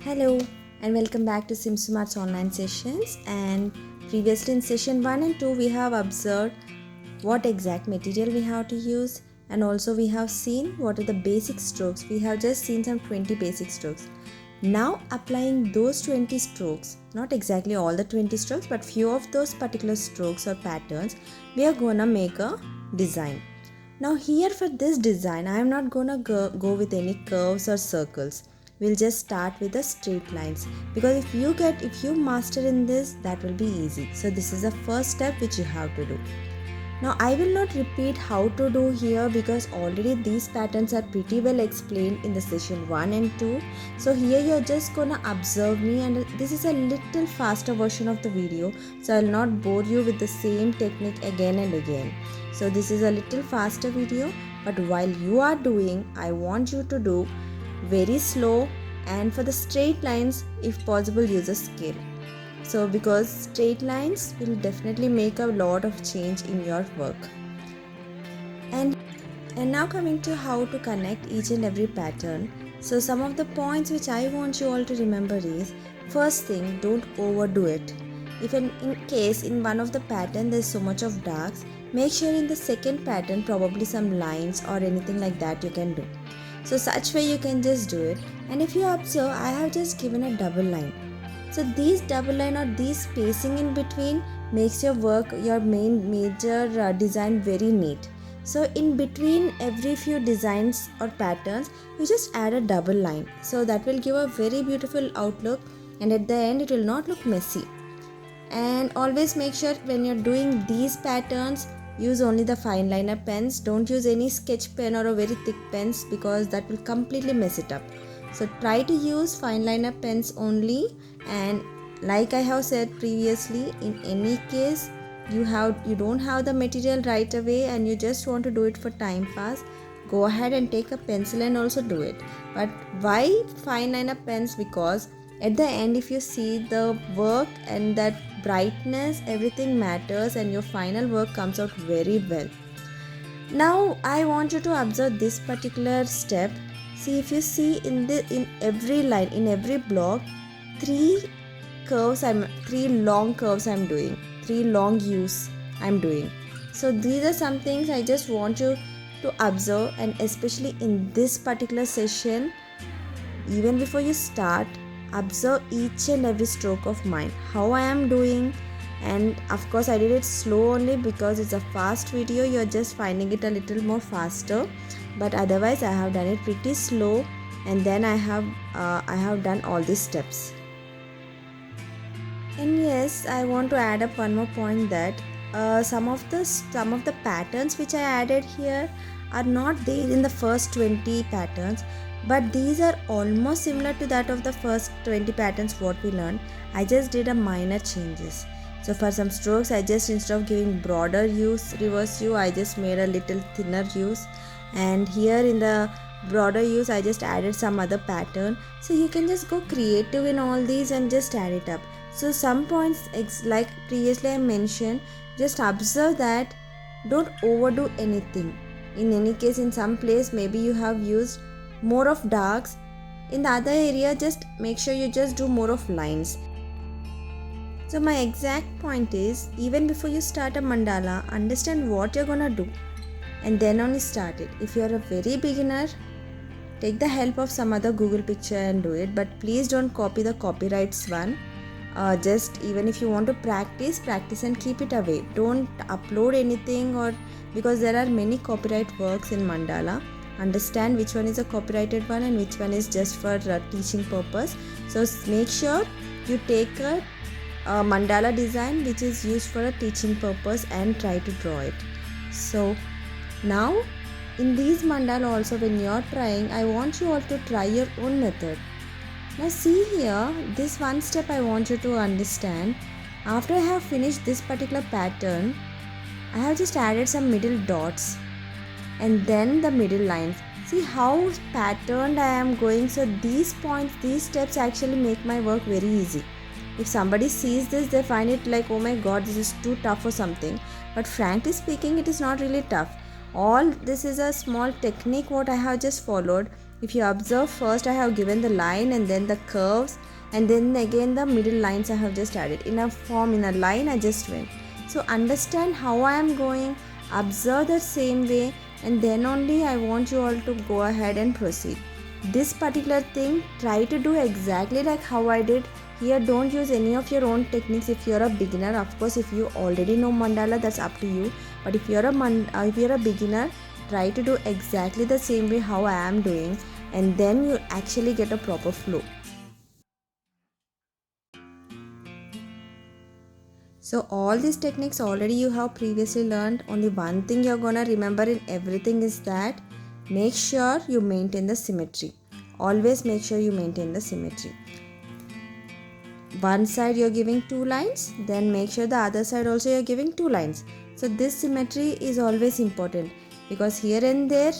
Hello and welcome back to SimSmart's online sessions. And previously in session 1 and 2 we have observed what exact material we have to use, and also we have seen what are the basic strokes. We have just seen some 20 basic strokes. Now applying those 20 strokes, not exactly all the 20 strokes but few of those particular strokes or patterns, we are gonna make a design. Now here for this design I am not gonna go with any curves or circles. We'll just start with the straight lines, because if you master in this, that will be easy. So this is the first step which you have to do. Now I will not repeat how to do here because already these patterns are pretty well explained in the session 1 and 2. So here you're just gonna observe me, and this is a little faster version of the video, so I'll not bore you with the same technique again and again. So this is a little faster video, but while you are doing, I want you to do very slow, and for the straight lines if possible use a scale. So because straight lines will definitely make a lot of change in your work. And now coming to how to connect each and every pattern. So some of the points which I want you all to remember is, first thing, don't overdo it. If in case in one of the pattern there's so much of darks, make sure in the second pattern probably some lines or anything like that you can do. So such way you can just do it. And if you observe, I have just given a double line. So these double line or these spacing in between makes your work, your major design very neat. So in between every few designs or patterns, you just add a double line. So that will give a very beautiful outlook, and at the end it will not look messy. And always make sure when you're doing these patterns, use only the fine liner pens. Don't use any sketch pen or a very thick pens, because that will completely mess it up. So try to use fine liner pens only. And like I have said previously, in any case you don't have the material right away and you just want to do it for time pass, go ahead and take a pencil and also do it. But why fine liner pens? Because at the end if you see the work and that brightness, everything matters and your final work comes out very well. Now I want you to observe this particular step. See, if you see in every line, in every block, three long curves I'm doing, 3 long U's I'm doing. So these are some things I just want you to observe, and especially in this particular session, even before you start, observe each and every stroke of mine, how I am doing. And of course I did it slow only because it's a fast video, you're just finding it a little more faster, but otherwise I have done it pretty slow, and then I have done all these steps. And yes, I want to add up one more point, that some of the patterns which I added here are not there in the first 20 patterns, but these are almost similar to that of the first 20 patterns what we learned. I just did a minor changes. So for some strokes, I just, instead of giving broader U's, reverse U, I just made a little thinner U's, and here in the broader U's I just added some other pattern. So you can just go creative in all these and just add it up. So some points, like previously I mentioned, just observe that don't overdo anything. In any case, in some place maybe you have used more of darks, in the other area just make sure you just do more of lines. So my exact point is, even before you start a mandala, understand what you're gonna do and then only start it. If you're a very beginner, take the help of some other Google picture and do it, but please don't copy the copyrights one. Just even if you want to practice and keep it away. Don't upload anything, or because there are many copyright works in mandala. Understand which one is a copyrighted one and which one is just for teaching purpose. So make sure you take a mandala design which is used for a teaching purpose and try to draw it. So now in these mandala also, when you are trying, I want you all to try your own method. Now see here, this one step I want you to understand. After I have finished this particular pattern, I have just added some middle dots and then the middle lines. See how patterned I am going. So these points, these steps actually make my work very easy. If somebody sees this, they find it like, oh my god, this is too tough or something. But frankly speaking, it is not really tough. All this is a small technique what I have just followed. if you observe, first I have given the line and then the curves, and then again the middle lines I have just added. In a form, in a line I just went. So understand how I am going, observe the same way, and then only I want you all to go ahead and proceed. This particular thing, try to do exactly like how I did. Here don't use any of your own techniques if you're a beginner. Of course, if you already know mandala, that's up to you. But if you're a beginner, try to do exactly the same way how I am doing, and then you actually get a proper flow. So all these techniques already you have previously learned. Only one thing you're gonna remember in everything is that make sure you maintain the symmetry. Always make sure you maintain the symmetry. One side you're giving 2 lines, then make sure the other side also you're giving 2 lines. So this symmetry is always important, because here and there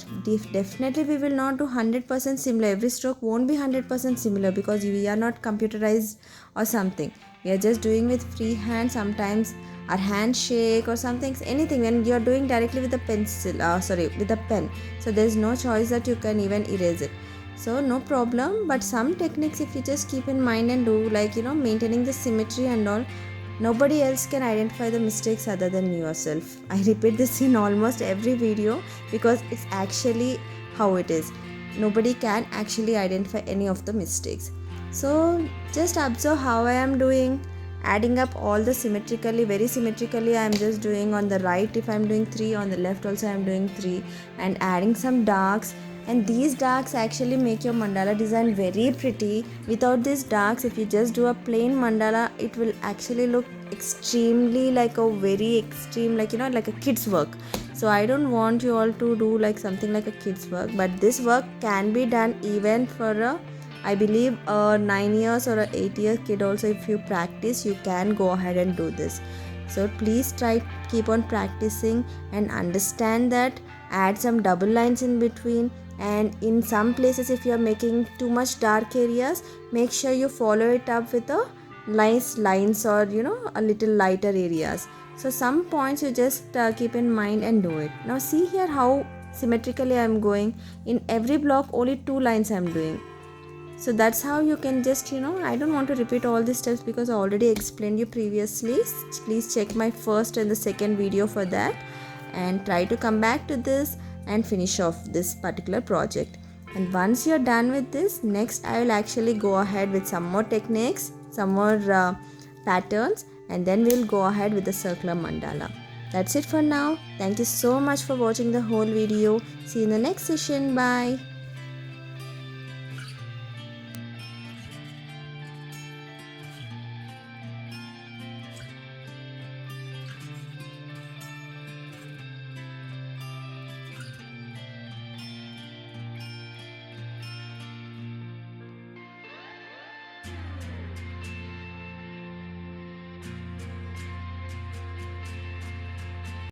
definitely we will not do 100% similar. Every stroke won't be 100% similar because we are not computerized or something. We are just doing with free hand. Sometimes our hand shake or something, anything when you are doing directly with a pencil, with a pen. So there is no choice that you can even erase it. So no problem, but some techniques if you just keep in mind and do, like maintaining the symmetry and all, nobody else can identify the mistakes other than yourself. I repeat this in almost every video because it's actually how it is. Nobody can actually identify any of the mistakes. So just observe how I am doing, adding up all the symmetrically, very symmetrically I am just doing. On the right if I am doing 3, on the left also I am doing 3, and adding some darks. And these darks actually make your mandala design very pretty. Without these darks, if you just do a plain mandala, it will actually look extremely like a very extreme, like like a kid's work. So I don't want you all to do like something like a kid's work, but this work can be done even for I believe a 9 years or a 8-year kid also. If you practice, you can go ahead and do this. So please keep on practicing and understand that. Add some double lines in between, and in some places if you are making too much dark areas, make sure you follow it up with a nice lines or a little lighter areas. So some points you just keep in mind and do it. Now see here how symmetrically I am going. In every block only 2 lines I am doing. So that's how you can just I don't want to repeat all these steps because I already explained you previously. Please check my first and the second video for that, and try to come back to this and finish off this particular project. And once you're done with this, next I will actually go ahead with some more techniques, some more patterns, and then we'll go ahead with the circular mandala. That's it for now. Thank you so much for watching the whole video. See you in the next session. Bye.